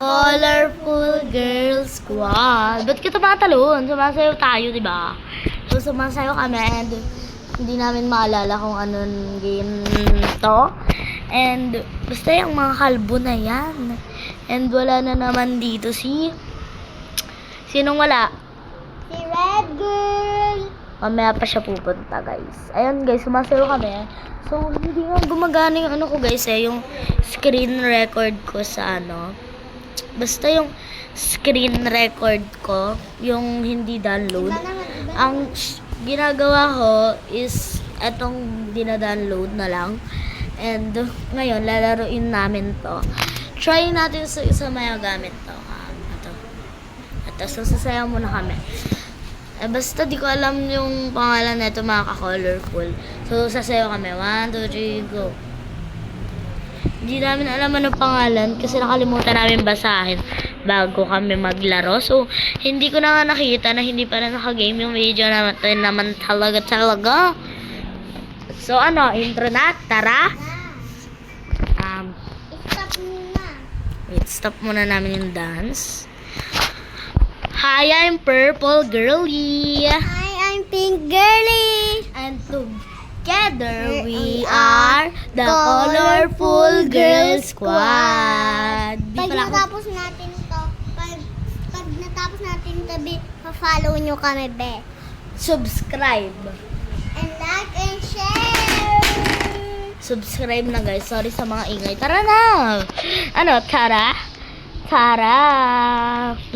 Colorful Girl Squad. Ba't kita tumatalon? Sumasayaw tayo, di ba? So, sumasayaw kami and hindi namin maalala kung anong game to. And basta yung mga kalbo na yan. And wala na naman dito si... Sinong wala? Si Red Girl. Mamaya pa siya pupunta, guys. Ayun, guys, sumasayaw kami. So, hindi nga gumagana yung ano ko, guys, yung screen record ko sa ano. Basta yung screen record ko, yung hindi download. Ang ginagawa ko is etong dinadownload na lang. And ngayon, lalaruin namin to. Try natin sa isa may gamit to. Ito, so sasayaw muna kami. Basta di ko alam yung pangalan na ito, mga ka-colorful. So sasayaw kami. 1, 2, 3, go. Hindi namin alam ano pangalan kasi nakalimutan namin basahin bago kami maglaro. So, hindi ko na nga nakita na hindi pa na naka-game yung video naman talaga. So, ano, intro na? Tara! Stop muna. Wait, stop muna namin yung dance. Hi, I'm Purple Girly. Hi, I'm Pink Girly. And together we are the Colorful Girl Squad. Pag natapos natin to, pag natapos natin to, follow nyo kami, be. Subscribe. And like and share. Subscribe na, guys. Sorry sa mga ingay. Tara na! Ano, tara? Tara!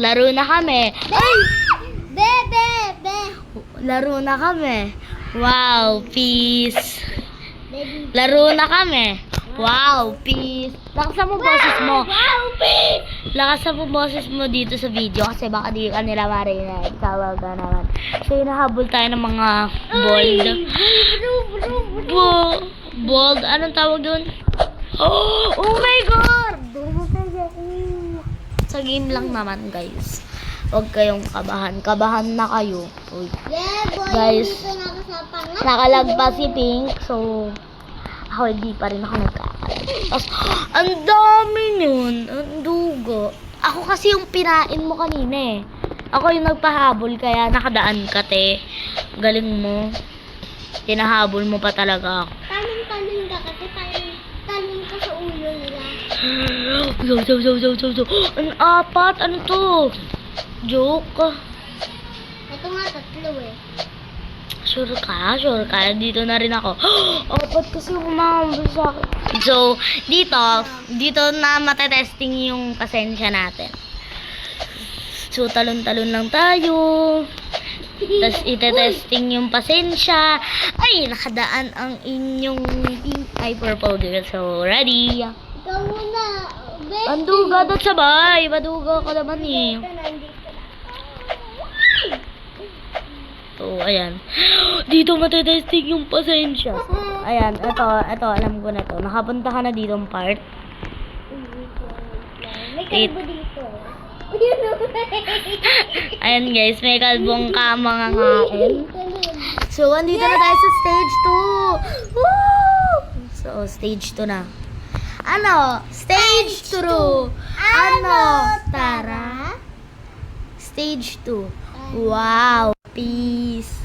Laro na kami. Ay! Be. Laro na kami. Wow, peace. Baby. Laro na kami. Wow, peace. Lakasan mo boses mo. Wow, peace. Lakasan mo boses mo dito sa video kasi baka di ka nila marinig. Tawag ka naman. So, hinahabol tayo ng mga bold. Bold. Anong tawag doon? Oh my God! Sa game lang naman, guys. Huwag kayong kabahan. Kabahan na kayo. Uy. Yeah, boy. Guys, Dito na ako sa pangat. Nakalag pa si Pink. So, ako hindi pa rin ako nagkakalag. Tapos, ang dami nun. Ang dugo. Ako kasi yung pinain mo kanina eh. Ako yung nagpahabol kaya nakadaan ka, te. Galing mo. Tinahabol mo pa talaga ako. Talon ka kasi talon ka sa ulo nila. Ang apat. Ano to? Joke. Ito nga, 3 eh. Sure ka. Dito na rin ako. Apat kasi umambol sa akin. So, dito na matetesting yung pasensya natin. So, talon-talon lang tayo. Tapos, itetesting yung pasensya. Ay, nakadaan ang inyong Purple Girl. So, ready? Ikaw muna. Anduga daw sabay. Maduga ka naman eh. So, ayan. Dito matetesting yung pasensya. Ayan, ito, alam ko na to. Nakapunta ka na dito ang part. May kalbo dito. Ayan guys, may kalbong kamangangain. So, andito na tayo sa stage 2. Woo! So, stage 2 na. Ano? Stage 2. Ano? Tara. Stage 2. Wow. Peace.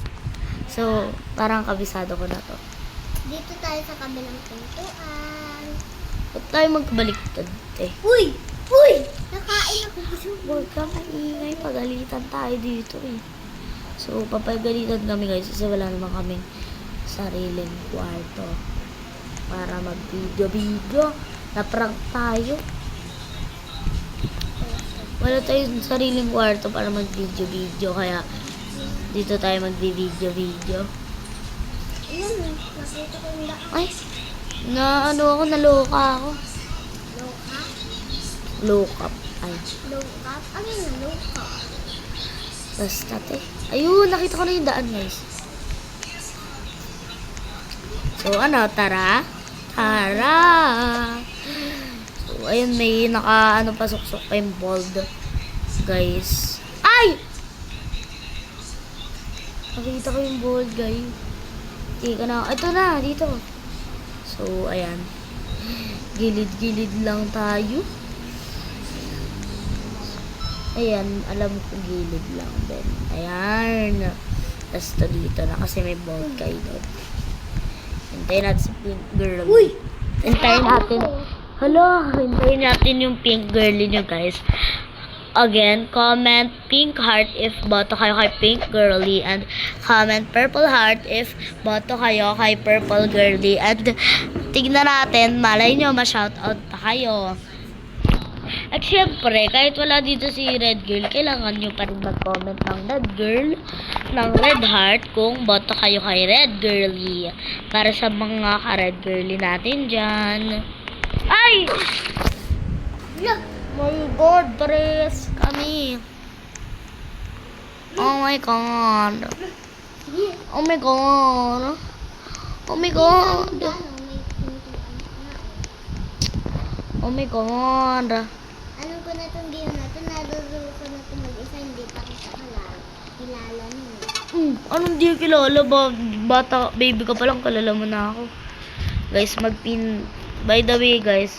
So, parang kabisado ko na to. Dito tayo sa kabilang pintuan. Ba't tayo magkabaliktad eh? Uy! Nakain ako. Huwag ka maingay. Pagalitan tayo dito eh. So, papagalitan kami guys kasi wala naman kaming sariling kwarto para mag-video. Na-prank tayo. Wala tayong sariling kwarto para mag-video. Kaya, dito tayo mag-video. Ayun, nakita ko yung daan. Ay, naloka ako. Loka? Look up. Ay, Loka? Ano yun? Loka? basta te. Ayun, nakita ko na yung daan guys. So, ano, tara. So, ayun, may pasok-sok pa yung bold. Guys. Ay! Nakita ko yung bold, guys. Tika na. Ito na, dito. So, ayan. Gilid-gilid lang tayo. Ayan, alam ko gilid lang din. Ayan. Tapos to dito na kasi may bolt kayo doon. Hintayin natin si pink girl. Uy! Hintayin natin. Hala, hintayin natin yung pink girly nyo guys. Again, comment pink heart if boto kayo kay pink girly, and comment purple heart if boto kayo kay purple girly. And tignan natin, malay nyo ma-shoutout pa kayo. At syempre, kahit wala dito si red girl, kailangan nyo pa rin mag-comment ng red girl, ng red heart kung boto kayo kay red girly. Para sa mga ka-red girly natin dyan. Ay! Look! My God, pares kami. Oh my God. Oh my God. Oh my God. Oh my God. Alam ko na itong game na ito. Naruro ko na ito mag-isa. Hindi pa kita kilala niyo. Anong di kilala ba? Bata, baby ka palang kilala mo na ako. Guys, by the way guys,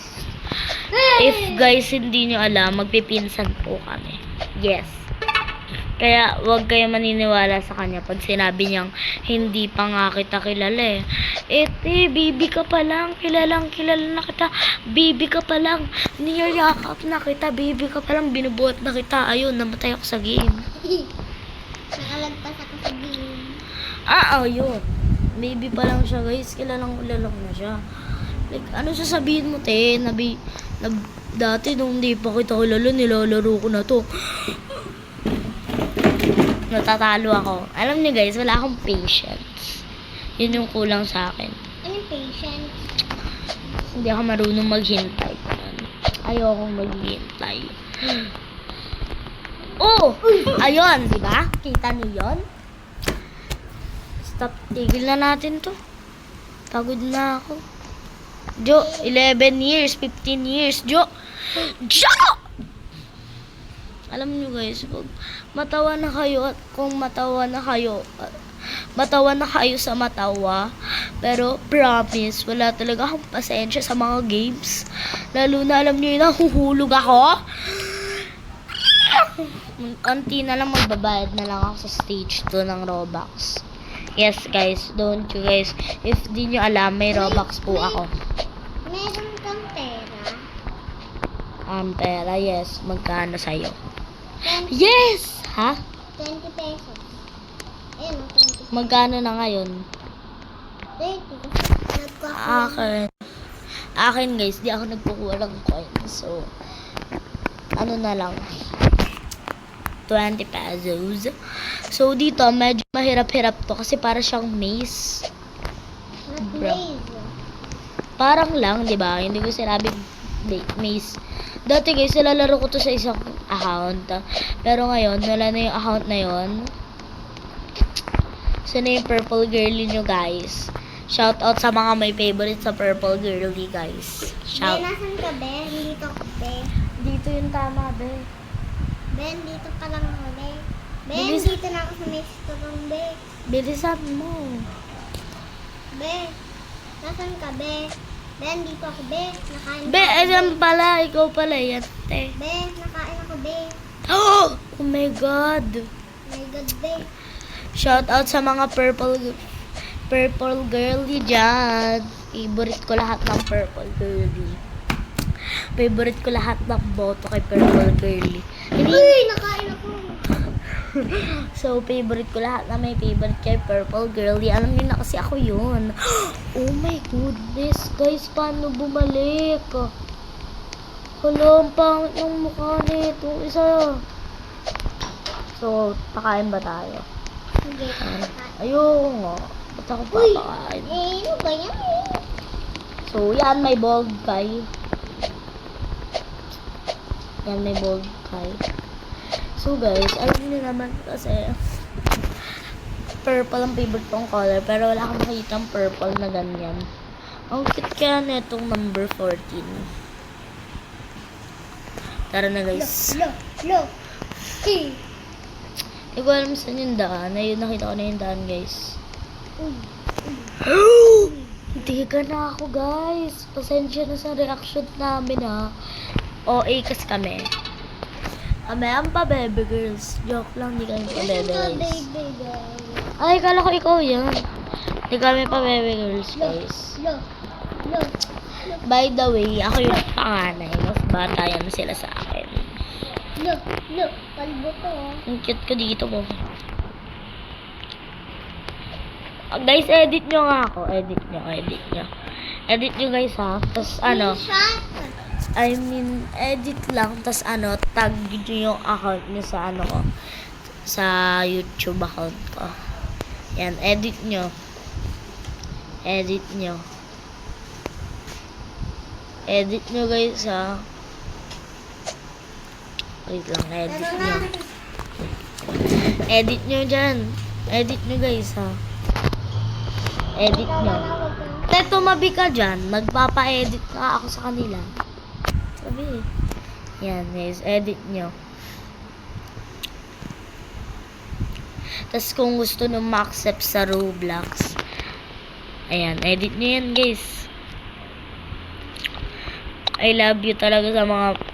if guys hindi nyo alam, magpipinsan po kami. Yes. Kaya wag kayo maniniwala sa kanya pag sinabi niyang hindi pa nga kita kilala eh. Baby ka pa lang, kilalang kilala na kita. Baby ka pa lang, niyayakap na kita. Baby ka pa lang, binubuhat na kita. Ayun, namatay ako sa game. Nakalagpas ako sa game. Yun. Baby pa lang siya guys, kilalang na siya. Like, ano sasabihin mo te? Dati nung hindi pa kita kilala, nilalaro ko na to. Natatalo ako. Alam niyo guys, wala akong patience. Yun yung kulang sa akin. Anong patient? Hindi ako marunong maghintay. Ayokong maghintay. Oh! Ayun, di ba? Kita niyo yun? Stop. Tigil na natin to. Pagod na ako. Jo, 11 years, 15 years. Jo! Alam niyo guys, pag matawa na kayo at kung matawa na kayo sa matawa, pero promise, wala talaga akong pasensya sa mga games. Lalo na alam niyo yun, nahuhulog ako. Unti na lang magbabayad na lang ako sa stage 2 ng Robux. Yes guys, don't you guys, if di nyo alam, may Robux po ako. Meron kang pera? Pera, yes. Magkano sa'yo? 20, Yes! Ha? 20 pesos. Ayun, 20. Magkano na ngayon? 30. Nagkakaroon. Akin guys, di ako nagkukuha ng coins. So, ano na lang. 20 pesos. So, dito, medyo mahirap-hirap to kasi para siyang maze. Bro. Parang lang, di ba? Hindi ko sinabing maze. Dati guys, nalalaro ko to sa isang account. Pero ngayon, wala na yung account na yon. So, na yung purple girly nyo guys. Shout out sa mga may favorite sa purple girly guys. Shout. Ben, nasan ka, Ben? Dito ka, Ben. Dito yung tama, be. Ben, dito ka lang ako, Ben. Ben, Bilis. dito na ako sa may store, Ben. Bilisan mo. Ben, nasan ka, Ben? Ben, dito ako, Ben. Nakain Be, ako, alam pala. Ikaw pala yan, te. Ben, nakain ako, Ben. Oh my God. My God, Ben. Shout out sa mga purple girly dyan. Favorite ko lahat ng purple girly. Favorite ko lahat ng boto kay purple girly. Uy, nakain ako. So, favorite ko lahat na may favorite kay purple girly. Alam niyo na kasi ako yun. Oh my goodness, guys. Paano bumalik? Hala, ang pangit ng mukha nito. Isa. So, pakain ba tayo? Hindi. Ayun nga. Ba't ako papakain? Ano ba yan? So, yan, may bald kay. Yan, may bald kay. So, guys, alam niyo naman kasi purple ang favorite kong color, pero wala akong makitang purple na ganyan. Ang cute kaya netong number 14. Tara na, guys. Look. Hey. Hindi ko alam saan yung daan. Ayun, nakita ko na yung daan, guys. Hindi ka na ako, guys. Pasensya na sa reaction namin, ha. OA kasi kami. Amayang pa, baby girls. Joke lang, di kami pa, baby Ito, girls. baby girl. Ay, kala ko ikaw yan. Di kami pa, baby girls, guys. Look. Look. By the way, ako yung panganay. Mas bata yan sila sa akin. Look. Look. Kalbo to. Oh. Ang cute ko dito po. Guys, edit nyo nga ako. Edit nyo. Edit nyo guys ha. Tapos Screenshot. edit lang. Tapos tag nyo yung account nyo sa ko. Sa YouTube account ko. Yan, edit nyo. Edit nyo guys ha. Wait lang, edit nyo. Edit nyo dyan. Edit nyo guys ha. Edit nyo. Te, tumabi ka dyan. Magpapa-edit na ako sa kanila. Sabi. Yan guys, edit nyo. Tapos kung gusto nyo ma-accept sa Roblox, ayan, edit nyo yan guys. I love you talaga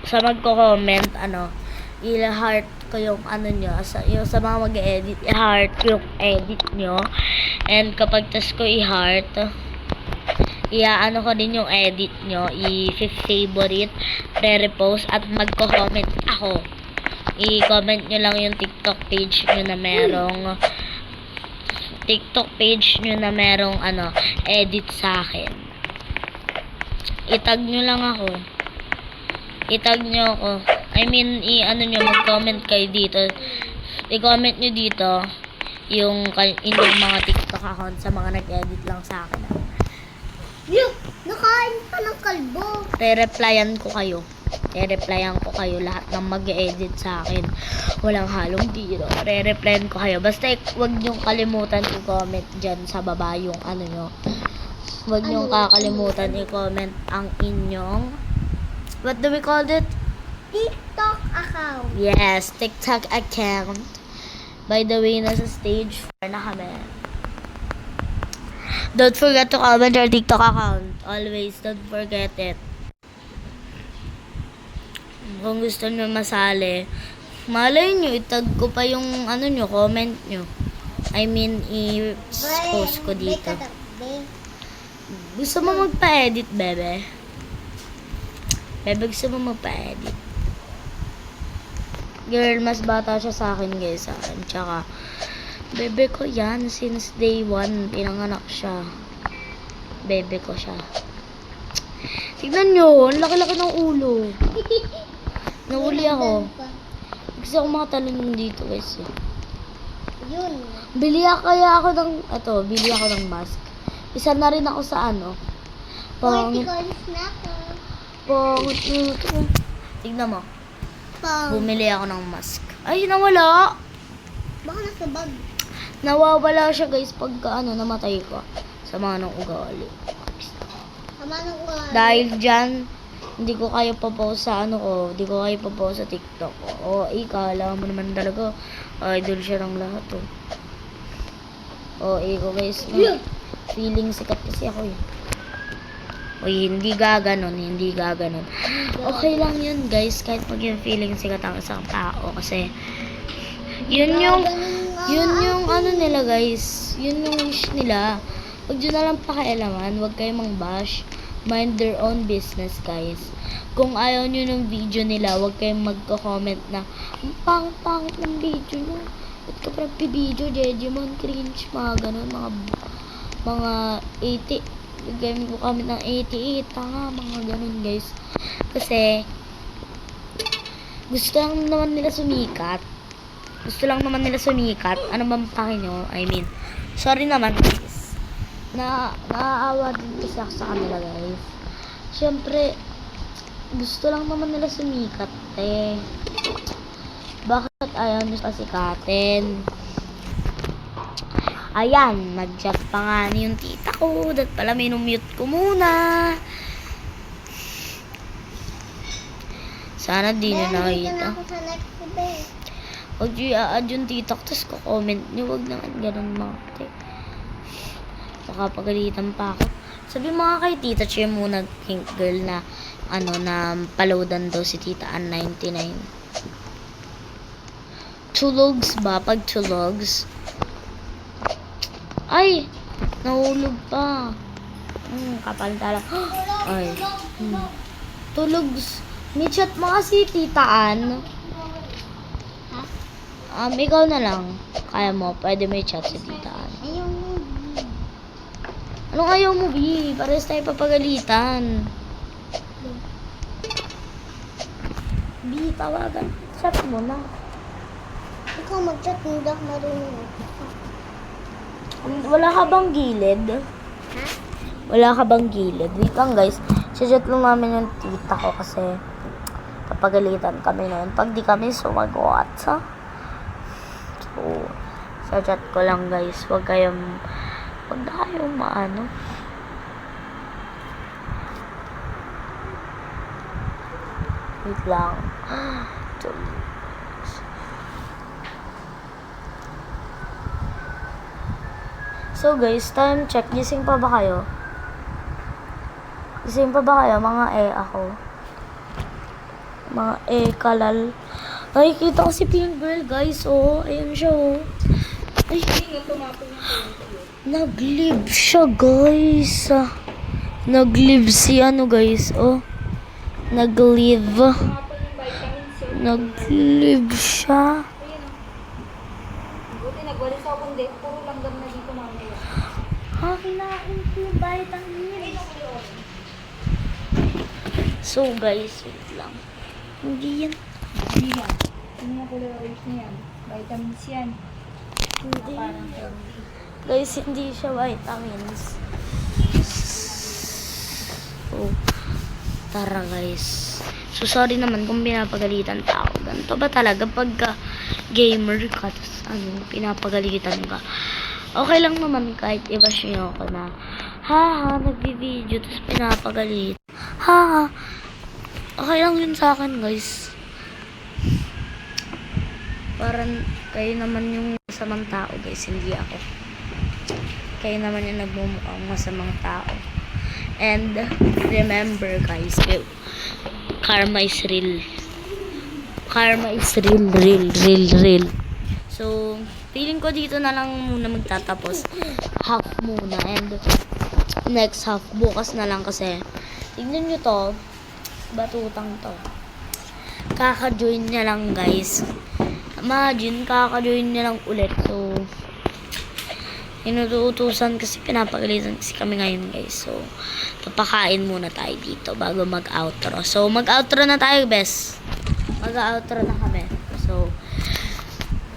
sa magko-comment, i-heart ko yung nyo, yung sa mga mag-edit, i-heart ko yung edit nyo. And kapag tas ko i-heart, ko din yung edit nyo, i-favorite, re-repost, at magko-comment ako. I-comment nyo lang yung TikTok page nyo na merong edit sa akin. Itag nyo lang ako. Itag nyo ako. I mean, mag-comment kayo dito. I-comment nyo dito yung inyong mga TikTok account sa mga nag-edit lang sa akin. Look. Nakain pa ng kalbo. Re-replyan ko kayo lahat ng mag-edit sa akin. Walang halong biro. Re-replyan ko kayo. Basta wag nyong kalimutan i-comment dyan sa baba yung nyo. Wag nyong kakalimutan i-comment ang inyong, what do we call it? TikTok account. Yes, TikTok account. By the way, nasa stage 4 na kami. Don't forget to comment your TikTok account. Always, don't forget it. Kung gusto nyo masali, malay nyo, itag ko pa yung comment nyo. I mean, i-post ko dito. Gusto mo magpa-edit, bebe? Bebe, gusto mo magpa-edit? Girl, mas bata siya sa akin, guys. Tsaka, bebe ko yan. Since day 1, pinanganak siya. Bebe ko siya. Tignan nyo, ang laki-laki ng ulo. Nahuli ako. Kasi ako mga talon dito, guys. Yun. Bili ako ng mask. Isa na rin ako sa Pangit na ako. Pangit. Tignan mo. Pang. Bumili ako ng mask. Ay, nawala. Baka nasa bag. Nawawala siya guys pagka namatay ko. Sa mga nang ugali. Tama nung Dahil dyan, hindi ko kayo pa-post sa hindi ko kayo pa-post sa TikTok ko. Ikala mo naman talaga, idol siya ng lahat iko guys. No? Feeling sikat kasi ako hindi gaganon. Okay lang yun guys, kahit maging feeling sikat ang isang tao kasi yun yung nila guys, yun yung wish nila. Huwag nyo na lang pakialaman, huwag kayong mang-bash, mind their own business guys. Kung ayaw nyo ng video nila, huwag kayong magko-comment na ang pangit ng video nyo, ba't ka parang video, Jejimon, cringe, mga ganun, mga 80, bigyan ko kami ng 88, mga ganun guys. Kasi, gusto lang naman nila sumikat. Ano bang pake nyo? I mean, sorry naman guys. Naaawa din kasi ako sa kanila guys. Siyempre, gusto lang naman nila sumikat Bakit ayaw nyo pasikatin? Ayan, nag-chat pa nga yung tita ko. Dahil pala minumute ko muna. Sana di nyo nakita. ako sa next day. Huwag nyo i-add yung tita ko. Tapos ko-comment nyo. Huwag naman ganun mga te. Baka pagalitan pa ako. Sabi mga kay tita Che muna pink girl na na paloadan daw si tita Ann 99. Tulogs ba? Pag tulogs? Ay! Nahulog pa. Kapal tala. Ay. Tulogs. May chat mo kasi, Tita Ann. Ha? Ikaw na lang. Kaya mo, pwede may chat si Tita Ann. Ayaw mo. Anong ayaw mo, B? Pares tayo papagalitan. B, tawagan. Chat mo na. Ikaw mag-chat, hindi ako marunong. Wala ka bang gilid? Ha? Wala ka bang gilid? Wait lang guys. Chat lang namin yung tita ko kasi papagalitan kami noon. Pag di kami sumagot sa sa chat ko lang guys. Huwag na kayong maano. Wait lang. So guys, time check. Gising pa ba kayo? Gising pa ba kayo? Mga ako. Mga kalal. Ay, kita ko si Pink Girl, guys. Oh, ayun siya, oh. Ay, nag-live siya, guys. Nag-live si guys. Oh. Nag-live. Nag-live siya. Buti nagwalis ako kundi, puro langgam na dito mamaya. Kinain ko yung vitamin. So guys, wait lang. Hindi yan. Hindi yan. Hindi na kulay orange na yan. Vitamins yan. Hindi. Parang Guys, hindi siya vitamins. So, tara guys. So, sorry naman kung pinapagalitan tao. Ganito ba talaga pagka gamer ka, tapos pinapagalitan ka. Okay lang naman kahit i-bash nyo ako na, haha, nagbi-video, tapos pinapagalit. Haha. Okay lang yun sa akin, guys. Parang kayo naman yung masamang tao, guys, hindi ako. Kayo naman yung nagmumukhang masamang tao. And remember, guys, karma is real. Karma is real, real. So, feeling ko dito na lang muna magtatapos. Half muna. And next half, bukas na lang kasi. Tignan nyo to. Batutang to. Kaka-join niya lang, guys. Imagine, kaka-join niya lang ulit. So, inutuutusan kasi pinapagalitan kasi kami ngayon, guys. So, papakain muna tayo dito bago mag-outro. So, mag-outro na tayo, bes. Mag-outro na kami. So,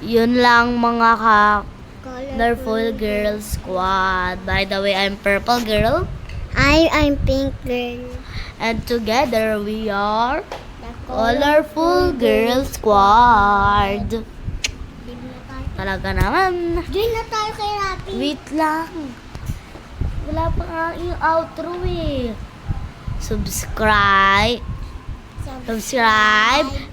yun lang mga colorful girl squad. By the way, I'm purple girl. I'm pink girl. And together we are The colorful girl squad. Join na tayo. Talaga naman. Join na tayo kay Rapi. Wait lang. Wala pa nga yung outro eh. Subscribe,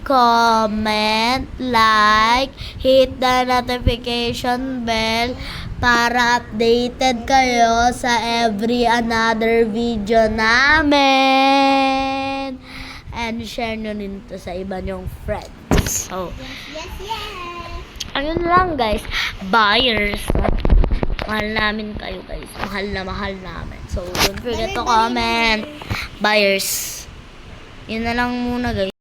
comment, like, hit the notification bell para updated kayo sa every another video namin. And share nyo rin to sa iba nyong friends. So, Yes. ayun lang guys. Buyers. Mahal namin kayo guys. Mahal namin. So, don't forget to comment. Buyers. Yun na lang muna guys.